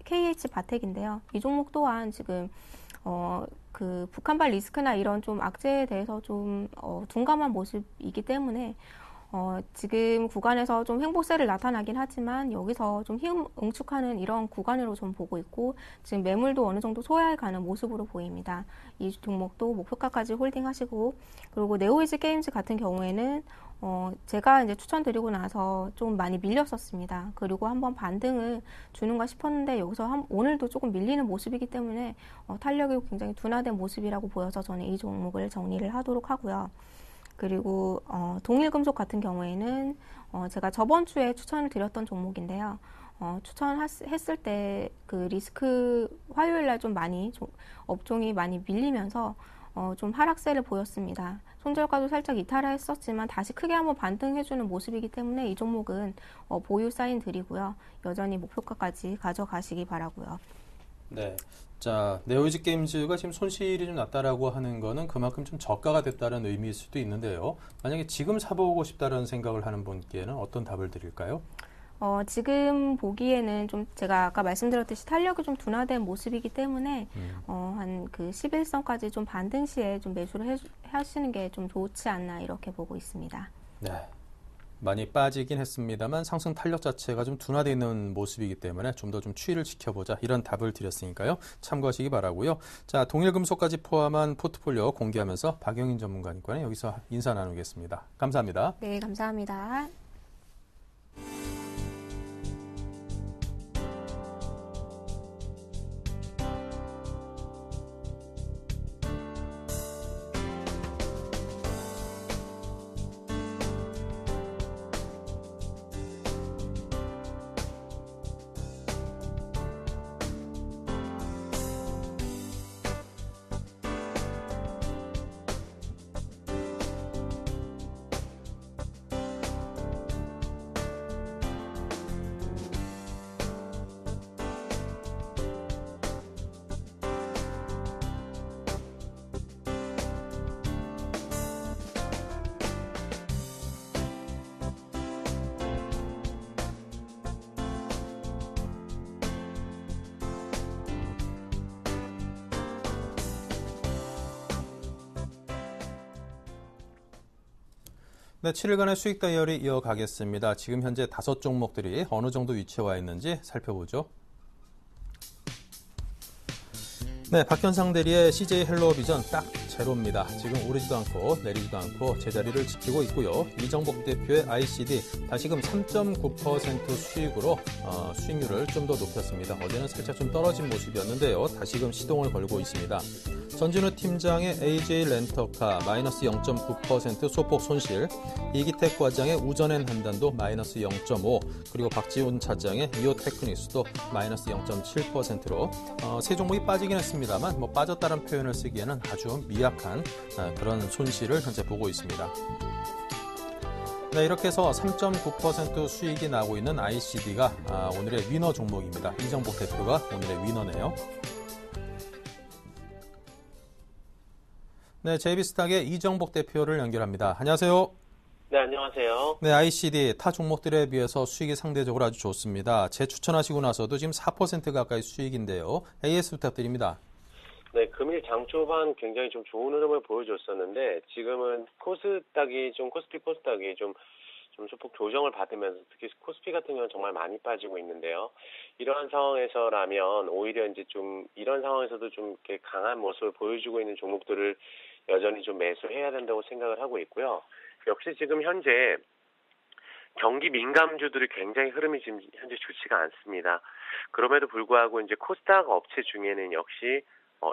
KH바텍인데요. 이 종목 또한 지금 그 북한발 리스크나 이런 좀 악재에 대해서 좀 둔감한 모습이기 때문에 지금 구간에서 좀 횡보세를 나타나긴 하지만 여기서 좀 힘 응축하는 이런 구간으로 좀 보고 있고, 지금 매물도 어느 정도 소화해 가는 모습으로 보입니다. 이 종목도 목표가까지 홀딩하시고, 그리고 네오이즈 게임즈 같은 경우에는 제가 이제 추천드리고 나서 좀 많이 밀렸었습니다. 그리고 한번 반등을 주는가 싶었는데 여기서 오늘도 조금 밀리는 모습이기 때문에 탄력이 굉장히 둔화된 모습이라고 보여서 저는 이 종목을 정리를 하도록 하고요. 그리고 동일금속 같은 경우에는 제가 저번 주에 추천을 드렸던 종목인데요. 추천했을 때 그 리스크 화요일날 좀 많이 업종이 많이 밀리면서 좀 하락세를 보였습니다. 손절가도 살짝 이탈했었지만 다시 크게 한번 반등해주는 모습이기 때문에 이 종목은 보유 사인 드리고요. 여전히 목표가까지 가져가시기 바라고요. 네. 자, 네오이즈 게임즈가 지금 손실이 좀 났다라고 하는 거는 그만큼 좀 저가가 됐다는 의미일 수도 있는데요. 만약에 지금 사보고 싶다는 생각을 하는 분께는 어떤 답을 드릴까요? 지금 보기에는 좀 제가 아까 말씀드렸듯이 탄력이 좀 둔화된 모습이기 때문에 한 그 11선까지 좀 반등 시에 좀 매수를 하시는 게 좀 좋지 않나 이렇게 보고 있습니다. 네. 많이 빠지긴 했습니다만 상승 탄력 자체가 좀 둔화되어 있는 모습이기 때문에 좀 더 좀 추이를 지켜보자 이런 답을 드렸으니까요. 참고하시기 바라고요. 자, 동일금속까지 포함한 포트폴리오 공개하면서 박영인 전문가님과는 여기서 인사 나누겠습니다. 감사합니다. 네, 감사합니다. 네, 7일간의 수익 다이어리 이어가겠습니다. 지금 현재 5종목들이 어느 정도 위치해 와 있는지 살펴보죠. 네, 박현상 대리의 CJ 헬로비전 딱 제로입니다. 지금 오르지도 않고 내리지도 않고 제자리를 지키고 있고요. 이정복 대표의 ICD 다시금 3.9% 수익으로 수익률을 좀 더 높였습니다. 어제는 살짝 좀 떨어진 모습이었는데요. 다시금 시동을 걸고 있습니다. 전진우 팀장의 AJ 렌터카 마이너스 0.9% 소폭 손실, 이기택 과장의 우전엔 한단도 마이너스 0.5, 그리고 박지훈 차장의 이오 테크닉스도 마이너스 0.7%로 세 종목이 빠지긴 했습니다만 빠졌다는 표현을 쓰기에는 아주 미약한 그런 손실을 현재 보고 있습니다. 네, 이렇게 해서 3.9% 수익이 나고 있는 ICD가 오늘의 위너 종목입니다. 이정복 대표가 오늘의 위너네요. 네, JB스탁의 이정복 대표를 연결합니다. 안녕하세요. 네, 안녕하세요. 네, ICD 타 종목들에 비해서 수익이 상대적으로 아주 좋습니다. 재추천하시고 나서도 지금 4% 가까이 수익인데요. AS 부탁드립니다. 네, 금일 장 초반 굉장히 좀 좋은 흐름을 보여줬었는데 지금은 코스닥이 좀 소폭 조정을 받으면서 특히 코스피 같은 경우는 정말 많이 빠지고 있는데요. 이러한 상황에서라면 오히려 이제 좀 이런 상황에서도 좀 이렇게 강한 모습을 보여주고 있는 종목들을 여전히 좀 매수해야 된다고 생각을 하고 있고요. 역시 지금 현재 경기 민감주들이 굉장히 흐름이 지금 현재 좋지가 않습니다. 그럼에도 불구하고 이제 코스닥 업체 중에는 역시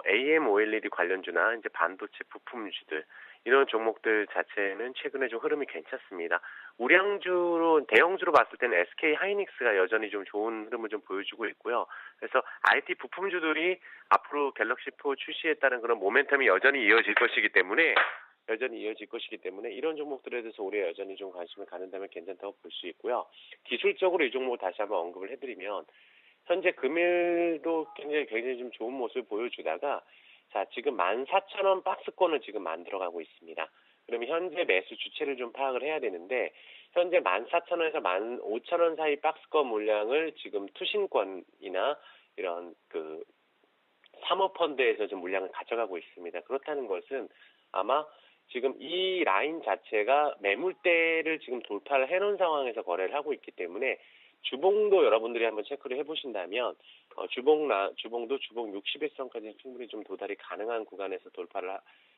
AM/OLED 관련주나 이제 반도체 부품주들 이런 종목들 자체는 최근에 좀 흐름이 괜찮습니다. 우량주로 대형주로 봤을 때는 SK 하이닉스가 여전히 좀 좋은 흐름을 좀 보여주고 있고요. 그래서 IT 부품주들이 앞으로 갤럭시 4 출시에 따른 그런 모멘텀이 여전히 이어질 것이기 때문에 이런 종목들에 대해서 올해 여전히 좀 관심을 갖는다면 괜찮다고 볼 수 있고요. 기술적으로 이 종목을 다시 한번 언급을 해드리면 현재 금일도 굉장히 좀 좋은 모습을 보여주다가 지금 14,000원 박스권을 지금 만들어가고 있습니다. 그러면 현재 매수 주체를 좀 파악을 해야 되는데 현재 14,000원에서 15,000원 사이 박스권 물량을 지금 투신권이나 이런 그 사모펀드에서 좀 물량을 가져가고 있습니다. 그렇다는 것은 아마 지금 이 라인 자체가 매물대를 지금 돌파를 해놓은 상황에서 거래를 하고 있기 때문에 주봉도 여러분들이 한번 체크를 해보신다면 주봉도 주봉 61선까지 충분히 좀 도달이 가능한 구간에서 돌파를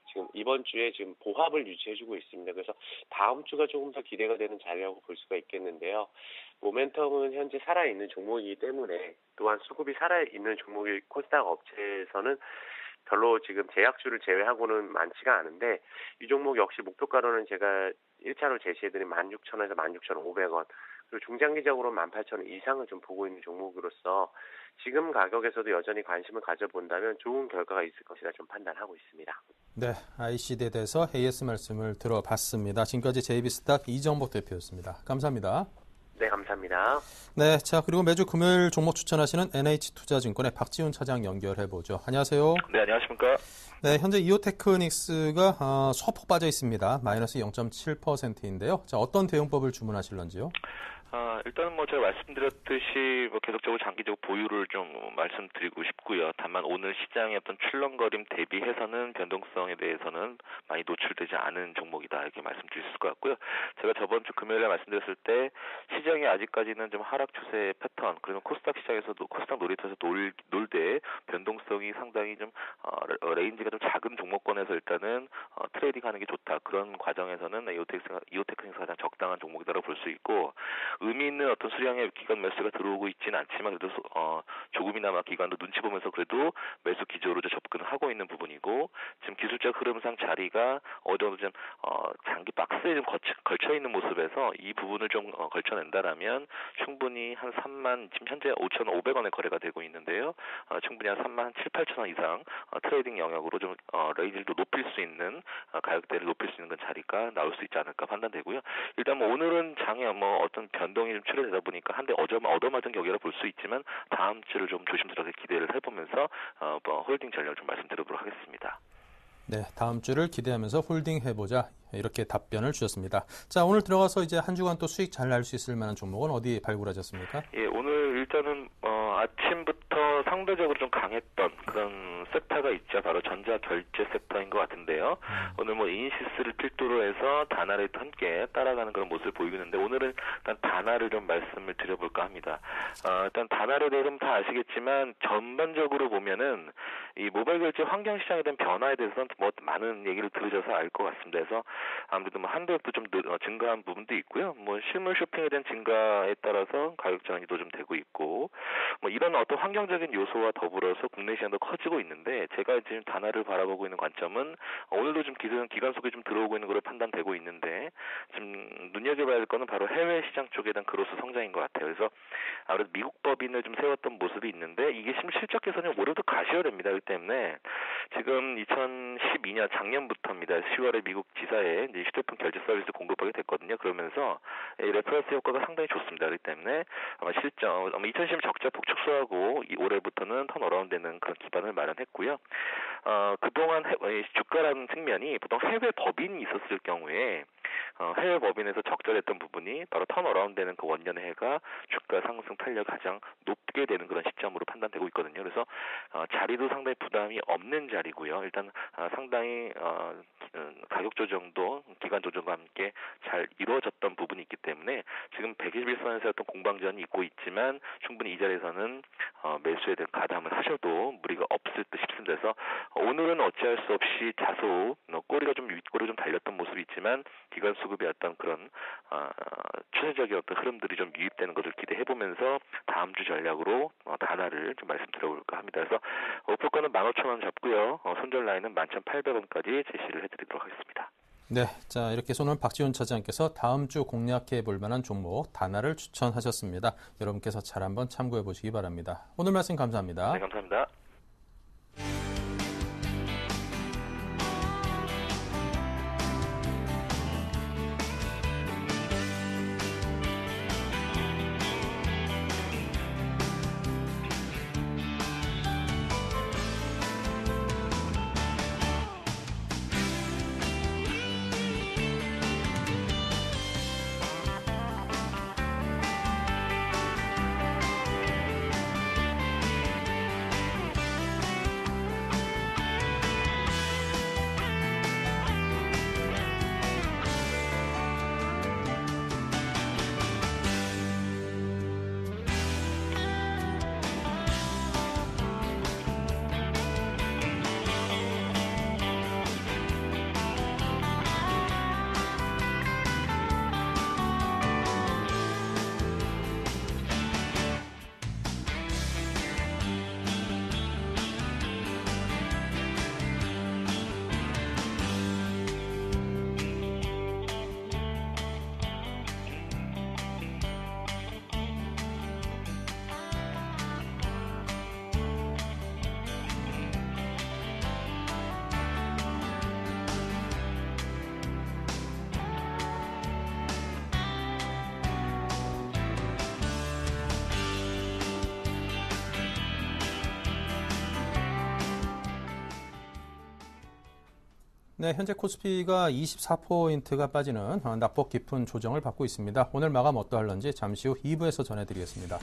지금 이번 주에 지금 보합을 유지해주고 있습니다. 그래서 다음 주가 조금 더 기대가 되는 자리라고 볼 수가 있겠는데요. 모멘텀은 현재 살아있는 종목이기 때문에 또한 수급이 살아있는 종목이 코스닥 업체에서는 별로 지금 제약주를 제외하고는 많지가 않은데 이 종목 역시 목표가로는 제가 1차로 제시해드린 16,000원에서 16,500원 그리고 중장기적으로 18,000원 이상을 좀 보고 있는 종목으로서 지금 가격에서도 여전히 관심을 가져본다면 좋은 결과가 있을 것이라 좀 판단하고 있습니다. 네, ICD에 대해서 AS 말씀을 들어봤습니다. 지금까지 JB스탁 이정복 대표였습니다. 감사합니다. 네, 감사합니다. 네, 자 그리고 매주 금요일 종목 추천하시는 NH투자증권의 박지훈 차장 연결해보죠. 안녕하세요. 네, 안녕하십니까. 네, 현재 이오테크닉스가 소폭 빠져 있습니다. 마이너스 0.7%인데요. 자, 어떤 대응법을 주문하실런지요? 일단은 제가 말씀드렸듯이 계속적으로 장기적으로 보유를 좀 말씀드리고 싶고요. 다만 오늘 시장의 어떤 출렁거림 대비해서는 변동성에 대해서는 많이 노출되지 않은 종목이다 이렇게 말씀드릴 수 있을 것 같고요. 제가 저번 주 금요일에 말씀드렸을 때 시장이 아직까지는 좀 하락 추세 패턴 그리고 코스닥 시장에서도 코스닥 놀이터에서 놀되 변동성이 상당히 좀 레인지가 좀 작은 종목권에서 일단은 트레이딩하는 게 좋다. 그런 과정에서는 이오테크닉스가 가장 적당한 종목이라고 볼 수 있고 의미 있는 어떤 수량의 기관 매수가 들어오고 있지는 않지만 그래도 조금이나마 기관도 눈치 보면서 그래도 매수 기조로 접근을 하고 있는 부분이고 지금 기술적 흐름상 자리가 어느 정도 좀 장기 박스에 좀 걸쳐 있는 모습에서 이 부분을 좀 걸쳐낸다라면 충분히 한 3만 지금 현재 5,500원에 거래가 되고 있는데요. 충분히 한 3만 7, 8,000원 이상 트레이딩 영역으로 좀 레인지를 높일 수 있는 가격대를 높일 수 있는 건 자리가 나올 수 있지 않을까 판단되고요. 일단 오늘은 장에 어떤 변동이 좀 출현되다 보니까 한데 얻어맞은 격이라 볼 수 있지만 다음 주를 좀 조심스럽게 기대를 해보면서 홀딩 전략을 좀 말씀드리도록 하겠습니다. 네, 다음 주를 기대하면서 홀딩 해보자 이렇게 답변을 주셨습니다. 자, 오늘 들어가서 이제 한 주간 또 수익 잘 날 수 있을 만한 종목은 어디 발굴하셨습니까? 예, 오늘 일단은 아침부터 상대적으로 좀 강했던 그런 섹터가 있죠. 바로 전자결제 섹터인 것 같은데요. 오늘 뭐 인시스를 필두로 해서 다나를 함께 따라가는 그런 모습을 보이고 있는데 오늘은 일단 다나를 좀 말씀을 드려볼까 합니다. 일단 다나에 대해서는 다 아시겠지만 전반적으로 보면은 이 모바일 결제 환경 시장에 대한 변화에 대해서는 뭐 많은 얘기를 들으셔서 알 것 같습니다. 그래서 아무래도 뭐 한도도 좀 증가한 부분도 있고요. 뭐 실물 쇼핑에 대한 증가에 따라서 가격 전환도 좀 되고 있고 뭐 이런 어떤 환경적인 요소와 더불어서 국내 시장도 커지고 있는데 제가 지금 다나를 바라보고 있는 관점은 오늘도 좀 기관 속에 좀 들어오고 있는 걸로 판단되고 있는데 지금 눈여겨봐야 할 거는 바로 해외 시장 쪽에 대한 그로스 성장인 것 같아요. 그래서 아무래도 미국 법인을 좀 세웠던 모습이 있는데 이게 실적 개선이 올해도 가셔야 됩니다. 그렇기 때문에 지금 2012년 작년부터입니다. 10월에 미국 지사에 이제 휴대폰 결제 서비스 공급하게 됐거든요. 그러면서 레퍼런스 효과가 상당히 좋습니다. 그렇기 때문에 아마 2010년 적자 폭 축소하고 올해부터는 턴어라운드되는 그런 기반을 마련했고요. 그동안 주가라는 측면이 보통 해외 법인이 있었을 경우에 해외 법인에서 적절했던 부분이 바로 턴어라운드되는 그 원년의 해가 주가 상승 탄력이 가장 높게 되는 그런 시점으로 판단되고 있거든요. 그래서 자리도 상당히 부담이 없는 자리고요. 일단 상당히 가격 조정도 기간 조정과 함께 잘 이루어졌던 부분이 있기 때문에 지금 121선에서 어떤 공방전이 있고 있지만 충분히 이 자리에서는 매수에 대한 가담을 하셔도 무리가 없을 듯 싶습니다. 그래서 오늘은 어찌할 수 없이 다소 꼬리가 좀 윗꼬리 좀 달렸던 모습이 있지만 기관 수급의 어떤 그런 추세적인 어떤 흐름들이 좀 유입되는 것을 기대해보면서 다음 주 전략으로 다나를 좀 말씀드려볼까 합니다. 그래서 목표가는 15,000원 잡고요. 손절 라인은 11,800원까지 제시를 해드리도록 하겠습니다. 네, 자 이렇게 오늘 박지훈 차장께서 다음 주 공략해 볼 만한 종목 다나를 추천하셨습니다. 여러분께서 잘 한번 참고해 보시기 바랍니다. 오늘 말씀 감사합니다. 네, 감사합니다. 네, 현재 코스피가 24포인트가 빠지는 낙폭 깊은 조정을 받고 있습니다. 오늘 마감 어떠할런지 잠시 후 2부에서 전해드리겠습니다.